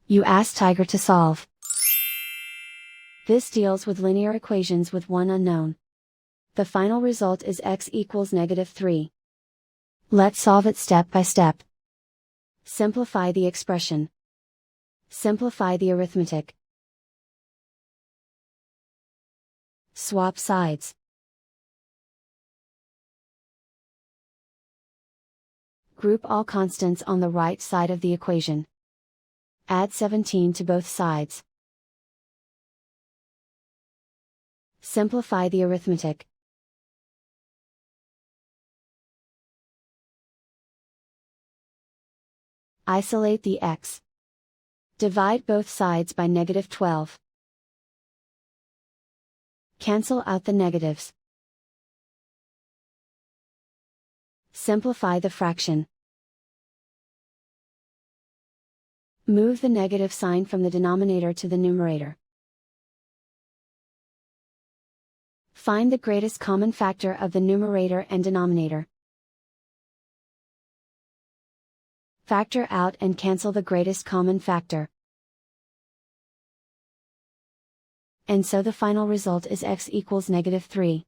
You ask Tiger to solve. This deals with linear equations with one unknown. The final result is x equals -3. Let's solve it step by step. Simplify the expression. Simplify the arithmetic. Swap sides. Group all constants on the right side of the equation. Add 17 to both sides. Simplify the arithmetic. Isolate the x. Divide both sides by -12. Cancel out the negatives. Simplify the fraction. Move the negative sign from the denominator to the numerator. Find the greatest common factor of the numerator and denominator. Factor out and cancel the greatest common factor. And so the final result is x equals -3.